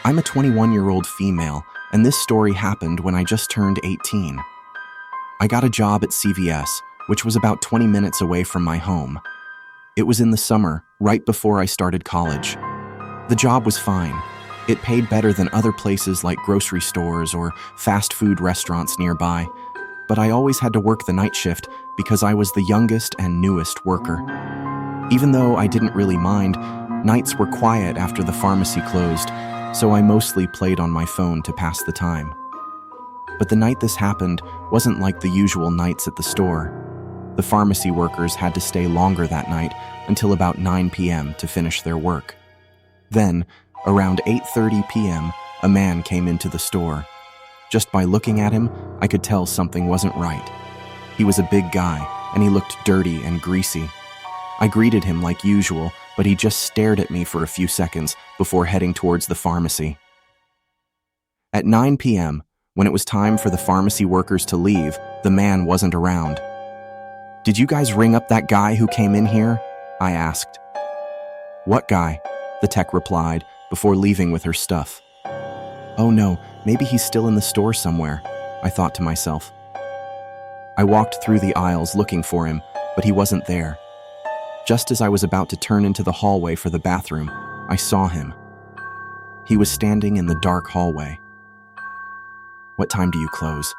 I'm a 21-year-old female, and this story happened when I just turned 18. I got a job at CVS, which was about 20 minutes away from my home. It was in the summer, right before I started college. The job was fine. It paid better than other places like grocery stores or fast food restaurants nearby, but I always had to work the night shift because I was the youngest and newest worker. Even though I didn't really mind, nights were quiet after the pharmacy closed, so I mostly played on my phone to pass the time. But the night this happened wasn't like the usual nights at the store. The pharmacy workers had to stay longer that night until about 9 p.m. to finish their work. Then, around 8:30 p.m., a man came into the store. Just by looking at him, I could tell something wasn't right. He was a big guy, and he looked dirty and greasy. I greeted him like usual, but he just stared at me for a few seconds before heading towards the pharmacy. At 9 p.m., when it was time for the pharmacy workers to leave, the man wasn't around. "Did you guys ring up that guy who came in here?" I asked. "What guy?" the tech replied before leaving with her stuff. "Oh no, maybe he's still in the store somewhere," I thought to myself. I walked through the aisles looking for him, but he wasn't there. Just as I was about to turn into the hallway for the bathroom, I saw him. He was standing in the dark hallway. "What time do you close?"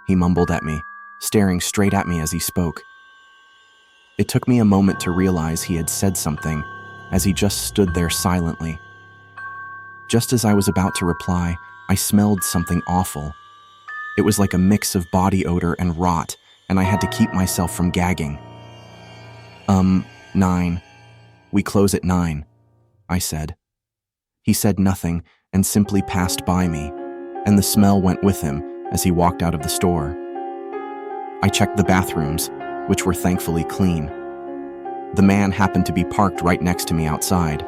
he mumbled at me, staring straight at me as he spoke. It took me a moment to realize he had said something, as he just stood there silently. Just as I was about to reply, I smelled something awful. It was like a mix of body odor and rot, and I had to keep myself from gagging. 9. We close at 9, I said. He said nothing and simply passed by me, and the smell went with him as he walked out of the store. I checked the bathrooms, which were thankfully clean. The man happened to be parked right next to me outside.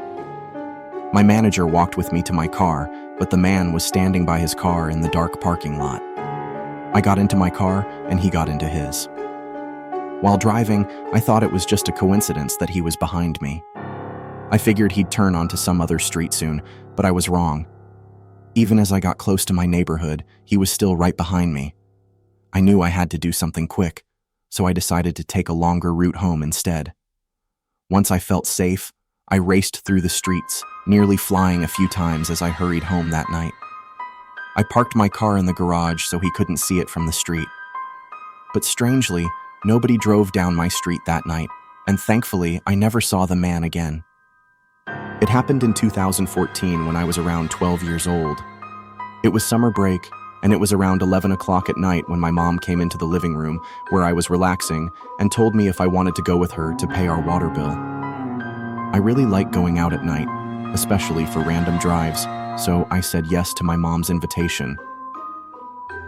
My manager walked with me to my car, but the man was standing by his car in the dark parking lot. I got into my car, and he got into his. While driving, I thought it was just a coincidence that he was behind me. I figured he'd turn onto some other street soon, but I was wrong. Even as I got close to my neighborhood, he was still right behind me. I knew I had to do something quick, so I decided to take a longer route home instead. Once I felt safe, I raced through the streets, nearly flying a few times as I hurried home that night. I parked my car in the garage so he couldn't see it from the street. But strangely, nobody drove down my street that night, and thankfully, I never saw the man again. It happened in 2014 when I was around 12 years old. It was summer break, and it was around 11 o'clock at night when my mom came into the living room where I was relaxing and told me if I wanted to go with her to pay our water bill. I really like going out at night, especially for random drives, so I said yes to my mom's invitation.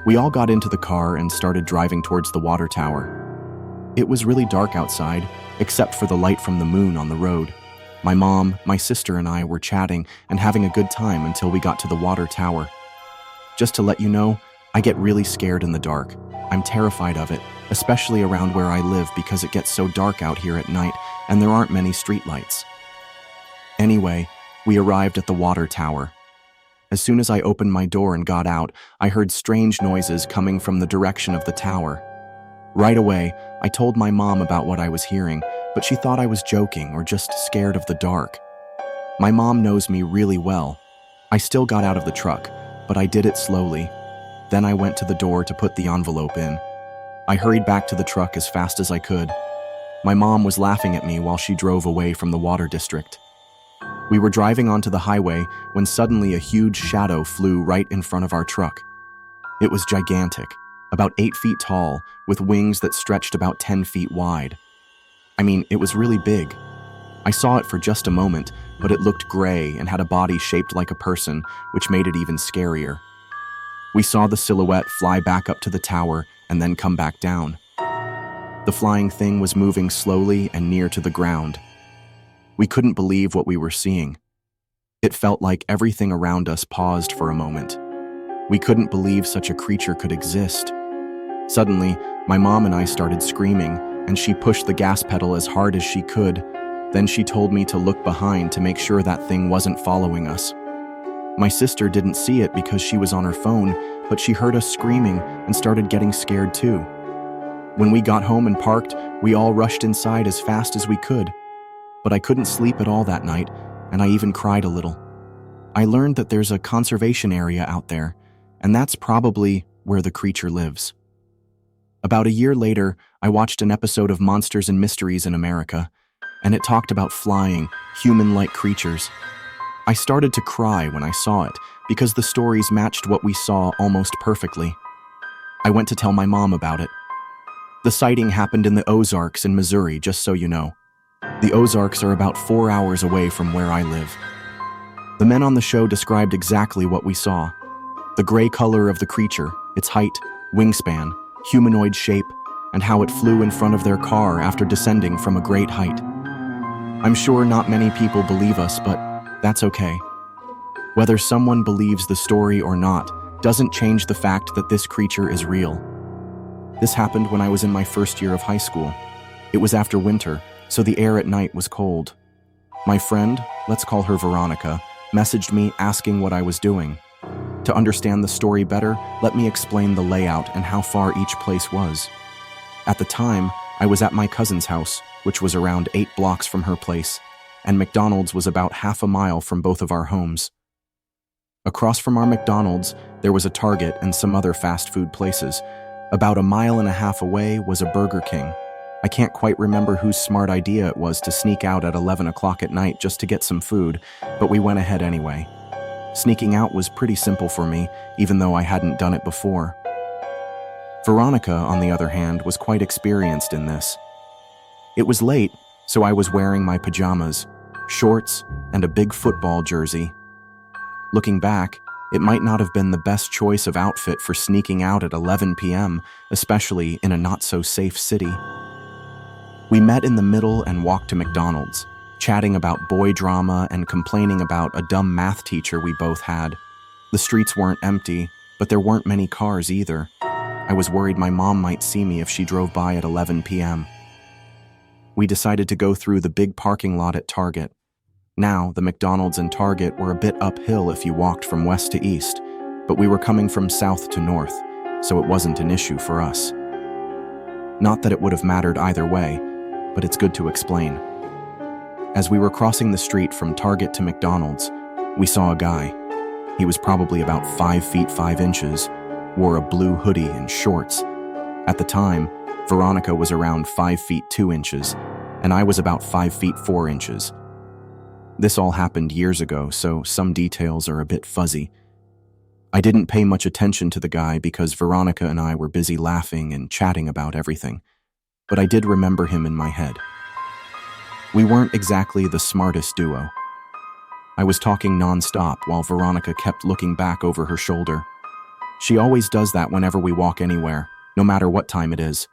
We all got into the car and started driving towards the water tower. It was really dark outside, except for the light from the moon on the road. My mom, my sister, and I were chatting and having a good time until we got to the water tower. Just to let you know, I get really scared in the dark. I'm terrified of it, especially around where I live because it gets so dark out here at night and there aren't many streetlights. Anyway, we arrived at the water tower. As soon as I opened my door and got out, I heard strange noises coming from the direction of the tower. Right away, I told my mom about what I was hearing, but she thought I was joking or just scared of the dark. My mom knows me really well. I still got out of the truck, but I did it slowly. Then I went to the door to put the envelope in. I hurried back to the truck as fast as I could. My mom was laughing at me while she drove away from the water district. We were driving onto the highway when suddenly a huge shadow flew right in front of our truck. It was gigantic, about 8 feet tall, with wings that stretched about 10 feet wide. I mean, it was really big. I saw it for just a moment, but it looked gray and had a body shaped like a person, which made it even scarier. We saw the silhouette fly back up to the tower and then come back down. The flying thing was moving slowly and near to the ground. We couldn't believe what we were seeing. It felt like everything around us paused for a moment. We couldn't believe such a creature could exist. Suddenly, my mom and I started screaming, and she pushed the gas pedal as hard as she could. Then she told me to look behind to make sure that thing wasn't following us. My sister didn't see it because she was on her phone, but she heard us screaming and started getting scared too. When we got home and parked, we all rushed inside as fast as we could. But I couldn't sleep at all that night, and I even cried a little. I learned that there's a conservation area out there, and that's probably where the creature lives. About a year later, I watched an episode of Monsters and Mysteries in America, and it talked about flying, human-like creatures. I started to cry when I saw it because the stories matched what we saw almost perfectly. I went to tell my mom about it. The sighting happened in the Ozarks in Missouri, just so you know. The Ozarks are about 4 hours away from where I live. The men on the show described exactly what we saw. The gray color of the creature, its height, wingspan, humanoid shape, and how it flew in front of their car after descending from a great height. I'm sure not many people believe us, but that's okay. Whether someone believes the story or not doesn't change the fact that this creature is real. This happened when I was in my first year of high school. It was after winter, so the air at night was cold. My friend, let's call her Veronica, messaged me asking what I was doing. To understand the story better, let me explain the layout and how far each place was. At the time, I was at my cousin's house, which was around 8 blocks from her place, and McDonald's was about half a mile from both of our homes. Across from our McDonald's, there was a Target and some other fast food places. About a mile and a half away was a Burger King. I can't quite remember whose smart idea it was to sneak out at 11 o'clock at night just to get some food, but we went ahead anyway. Sneaking out was pretty simple for me, even though I hadn't done it before. Veronica, on the other hand, was quite experienced in this. It was late, so I was wearing my pajamas, shorts, and a big football jersey. Looking back, it might not have been the best choice of outfit for sneaking out at 11 p.m., especially in a not-so-safe city. We met in the middle and walked to McDonald's, chatting about boy drama and complaining about a dumb math teacher we both had. The streets weren't empty, but there weren't many cars either. I was worried my mom might see me if she drove by at 11 p.m. We decided to go through the big parking lot at Target. Now, the McDonald's and Target were a bit uphill if you walked from west to east, but we were coming from south to north, so it wasn't an issue for us. Not that it would have mattered either way, but it's good to explain. As we were crossing the street from Target to McDonald's, we saw a guy. He was probably about 5 feet 5 inches, wore a blue hoodie and shorts. At the time, Veronica was around 5 feet 2 inches, and I was about 5 feet 4 inches. This all happened years ago, so some details are a bit fuzzy. I didn't pay much attention to the guy because Veronica and I were busy laughing and chatting about everything, but I did remember him in my head. We weren't exactly the smartest duo. I was talking nonstop while Veronica kept looking back over her shoulder. She always does that whenever we walk anywhere, no matter what time it is.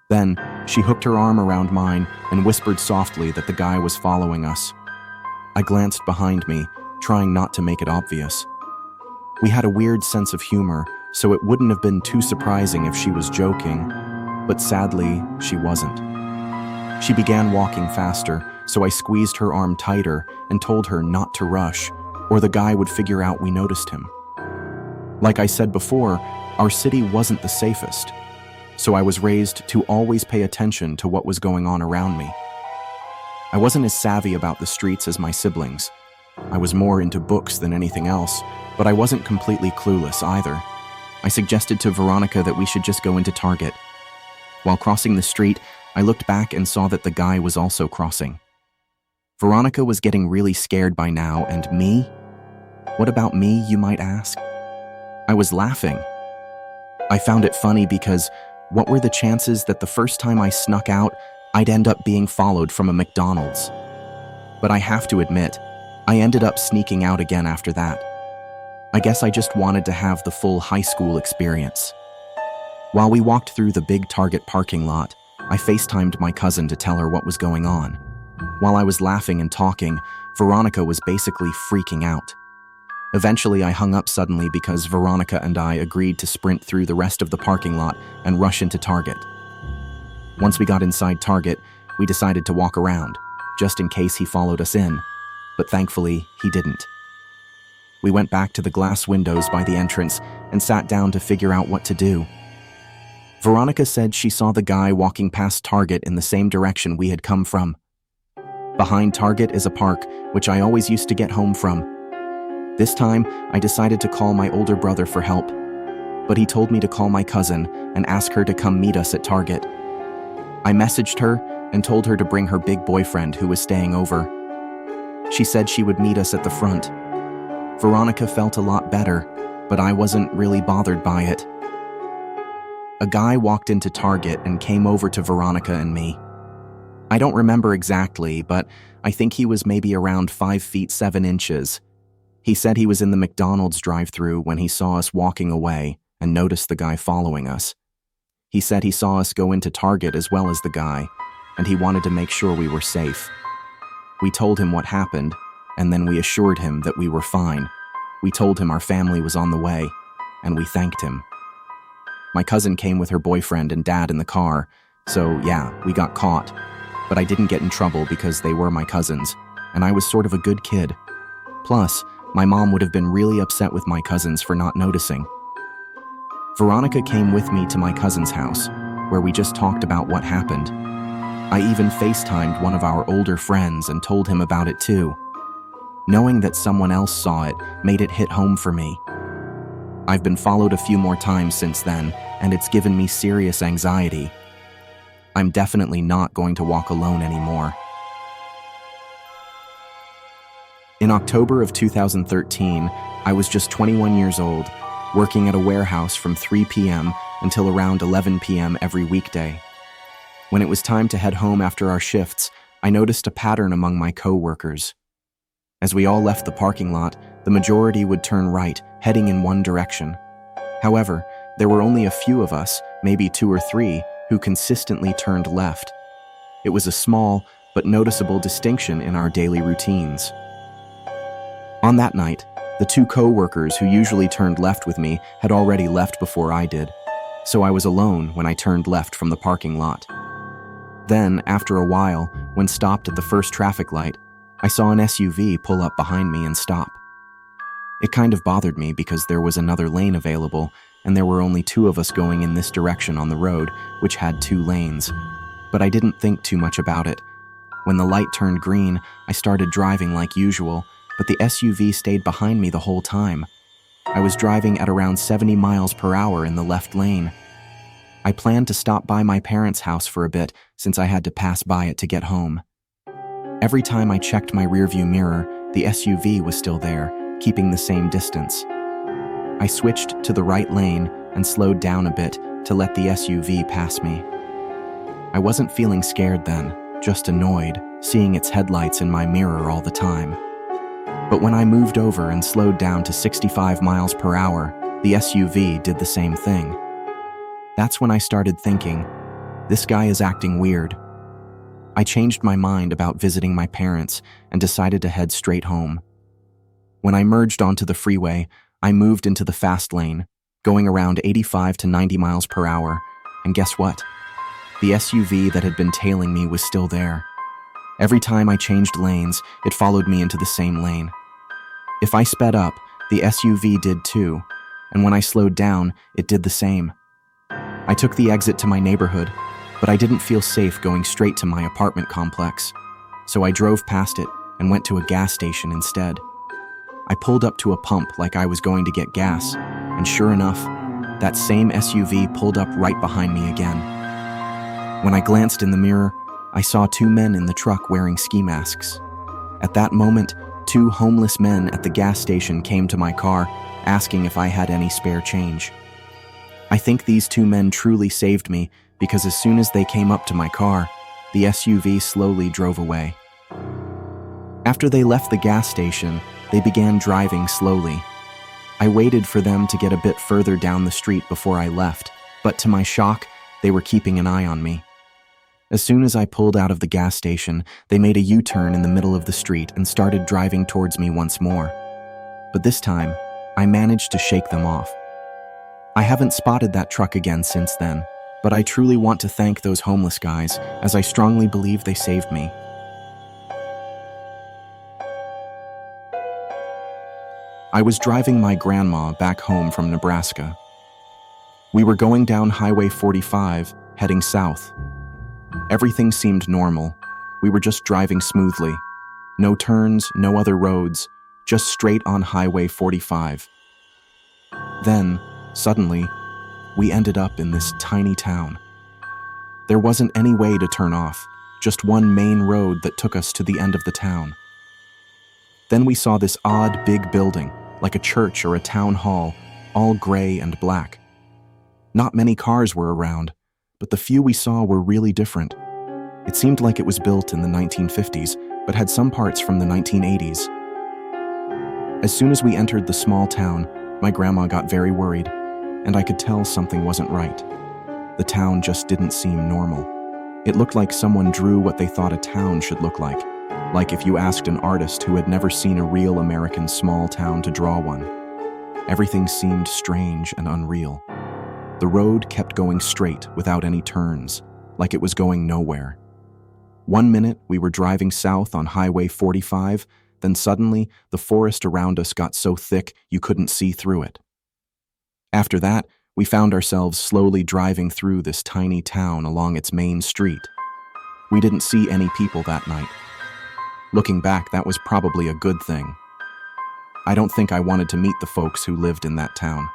Then, she hooked her arm around mine and whispered softly that the guy was following us. I glanced behind me, trying not to make it obvious. We had a weird sense of humor, so it wouldn't have been too surprising if she was joking, but sadly, she wasn't. She began walking faster, so I squeezed her arm tighter and told her not to rush, or the guy would figure out we noticed him. Like I said before, our city wasn't the safest, so I was raised to always pay attention to what was going on around me. I wasn't as savvy about the streets as my siblings. I was more into books than anything else, but I wasn't completely clueless either. I suggested to Veronica that we should just go into Target. While crossing the street, I looked back and saw that the guy was also crossing. Veronica was getting really scared by now, and me? What about me, you might ask? I was laughing. I found it funny because what were the chances that the first time I snuck out, I'd end up being followed from a McDonald's? But I have to admit, I ended up sneaking out again after that. I guess I just wanted to have the full high school experience. While we walked through the big Target parking lot, I FaceTimed my cousin to tell her what was going on. While I was laughing and talking, Veronica was basically freaking out. Eventually, I hung up suddenly because Veronica and I agreed to sprint through the rest of the parking lot and rush into Target. Once we got inside Target, we decided to walk around, just in case he followed us in, but thankfully, he didn't. We went back to the glass windows by the entrance and sat down to figure out what to do. Veronica said she saw the guy walking past Target in the same direction we had come from. Behind Target is a park, which I always used to get home from. This time, I decided to call my older brother for help, but he told me to call my cousin and ask her to come meet us at Target. I messaged her and told her to bring her big boyfriend who was staying over. She said she would meet us at the front. Veronica felt a lot better, but I wasn't really bothered by it. A guy walked into Target and came over to Veronica and me. I don't remember exactly, but I think he was maybe around 5 feet 7 inches. He said he was in the McDonald's drive-thru when he saw us walking away and noticed the guy following us. He said he saw us go into Target as well as the guy, and he wanted to make sure we were safe. We told him what happened, and then we assured him that we were fine. We told him our family was on the way, and we thanked him. My cousin came with her boyfriend and dad in the car, so yeah, we got caught. But I didn't get in trouble because they were my cousins, and I was sort of a good kid. Plus, my mom would have been really upset with my cousins for not noticing. Veronica came with me to my cousin's house, where we just talked about what happened. I even FaceTimed one of our older friends and told him about it too. Knowing that someone else saw it made it hit home for me. I've been followed a few more times since then, and it's given me serious anxiety. I'm definitely not going to walk alone anymore. In October of 2013, I was just 21 years old, working at a warehouse from 3 p.m. until around 11 p.m. every weekday. When it was time to head home after our shifts, I noticed a pattern among my co-workers. As we all left the parking lot, the majority would turn right, heading in one direction. However, there were only a few of us, maybe 2 or 3, who consistently turned left. It was a small but noticeable distinction in our daily routines. On that night, the 2 co-workers who usually turned left with me had already left before I did, so I was alone when I turned left from the parking lot. Then, after a while, when stopped at the first traffic light, I saw an SUV pull up behind me and stop. It kind of bothered me because there was another lane available, and there were only 2 of us going in this direction on the road, which had 2 lanes. But I didn't think too much about it. When the light turned green, I started driving like usual, but the SUV stayed behind me the whole time. I was driving at around 70 miles per hour in the left lane. I planned to stop by my parents' house for a bit since I had to pass by it to get home. Every time I checked my rearview mirror, the SUV was still there, keeping the same distance. I switched to the right lane and slowed down a bit to let the SUV pass me. I wasn't feeling scared then, just annoyed, seeing its headlights in my mirror all the time. But when I moved over and slowed down to 65 miles per hour, the SUV did the same thing. That's when I started thinking, this guy is acting weird. I changed my mind about visiting my parents and decided to head straight home. When I merged onto the freeway, I moved into the fast lane, going around 85 to 90 miles per hour, and guess what? The SUV that had been tailing me was still there. Every time I changed lanes, it followed me into the same lane. If I sped up, the SUV did too, and when I slowed down, it did the same. I took the exit to my neighborhood, but I didn't feel safe going straight to my apartment complex, so I drove past it and went to a gas station instead. I pulled up to a pump like I was going to get gas, and sure enough, that same SUV pulled up right behind me again. When I glanced in the mirror, I saw 2 men in the truck wearing ski masks. At that moment, 2 homeless men at the gas station came to my car, asking if I had any spare change. I think these 2 men truly saved me because as soon as they came up to my car, the SUV slowly drove away. After they left the gas station, they began driving slowly. I waited for them to get a bit further down the street before I left, but to my shock, they were keeping an eye on me. As soon as I pulled out of the gas station, they made a U-turn in the middle of the street and started driving towards me once more. But this time, I managed to shake them off. I haven't spotted that truck again since then, but I truly want to thank those homeless guys, as I strongly believe they saved me. I was driving my grandma back home from Nebraska. We were going down Highway 45, heading south. Everything seemed normal. We were just driving smoothly. No turns, no other roads, just straight on Highway 45. Then, suddenly, we ended up in this tiny town. There wasn't any way to turn off, just one main road that took us to the end of the town. Then we saw this odd big building, like a church or a town hall, all gray and black. Not many cars were around, but the few we saw were really different. It seemed like it was built in the 1950s, but had some parts from the 1980s. As soon as we entered the small town, my grandma got very worried, and I could tell something wasn't right. The town just didn't seem normal. It looked like someone drew what they thought a town should look like if you asked an artist who had never seen a real American small town to draw one. Everything seemed strange and unreal. The road kept going straight without any turns, like it was going nowhere. One minute we were driving south on Highway 45, then suddenly the forest around us got so thick you couldn't see through it. After that, we found ourselves slowly driving through this tiny town along its main street. We didn't see any people that night. Looking back, that was probably a good thing. I don't think I wanted to meet the folks who lived in that town.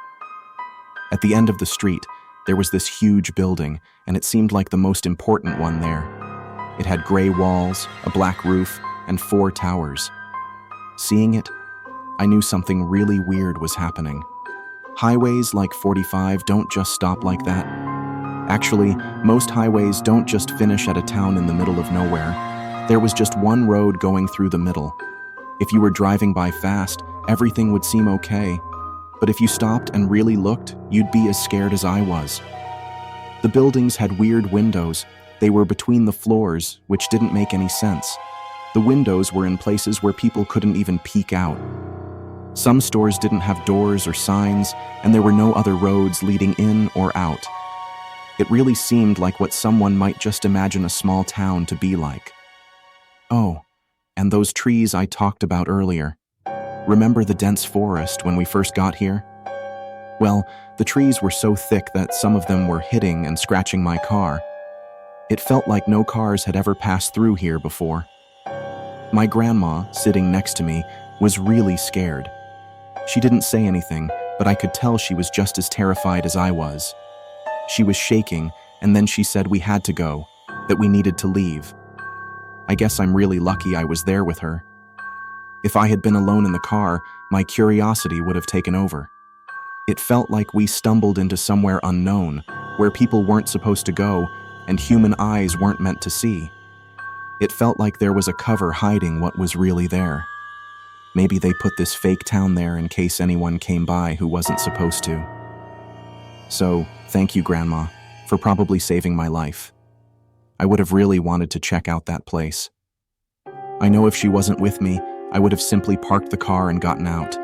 At the end of the street, there was this huge building, and it seemed like the most important one there. It had gray walls, a black roof, and 4 towers. Seeing it, I knew something really weird was happening. Highways like 45 don't just stop like that. Actually, most highways don't just finish at a town in the middle of nowhere. There was just one road going through the middle. If you were driving by fast, everything would seem okay. But if you stopped and really looked, you'd be as scared as I was. The buildings had weird windows. They were between the floors, which didn't make any sense. The windows were in places where people couldn't even peek out. Some stores didn't have doors or signs, and there were no other roads leading in or out. It really seemed like what someone might just imagine a small town to be like. Oh, and those trees I talked about earlier. Remember the dense forest when we first got here? Well, the trees were so thick that some of them were hitting and scratching my car. It felt like no cars had ever passed through here before. My grandma, sitting next to me, was really scared. She didn't say anything, but I could tell she was just as terrified as I was. She was shaking, and then she said we had to go, that we needed to leave. I guess I'm really lucky I was there with her. If I had been alone in the car, my curiosity would have taken over. It felt like we stumbled into somewhere unknown, where people weren't supposed to go, and human eyes weren't meant to see. It felt like there was a cover hiding what was really there. Maybe they put this fake town there in case anyone came by who wasn't supposed to. So, thank you, Grandma, for probably saving my life. I would have really wanted to check out that place. I know if she wasn't with me, I would have simply parked the car and gotten out.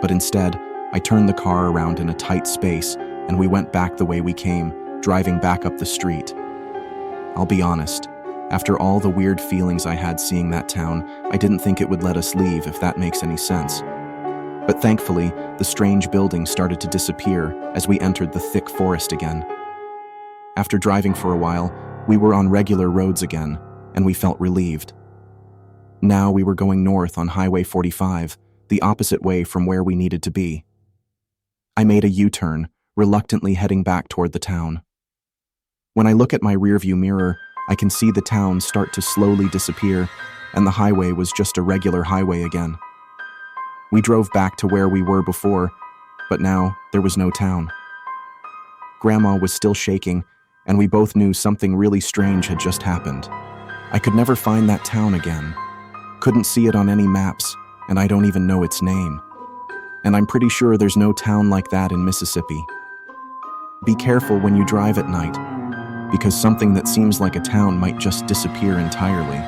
But instead, I turned the car around in a tight space, and we went back the way we came, driving back up the street. I'll be honest, after all the weird feelings I had seeing that town, I didn't think it would let us leave, if that makes any sense. But thankfully, the strange building started to disappear as we entered the thick forest again. After driving for a while, we were on regular roads again, and we felt relieved. Now we were going north on Highway 45, the opposite way from where we needed to be. I made a U-turn, reluctantly heading back toward the town. When I look at my rearview mirror, I can see the town start to slowly disappear, and the highway was just a regular highway again. We drove back to where we were before, but now there was no town. Grandma was still shaking, and we both knew something really strange had just happened. I could never find that town again. Couldn't see it on any maps, and I don't even know its name. And I'm pretty sure there's no town like that in Mississippi. Be careful when you drive at night, because something that seems like a town might just disappear entirely.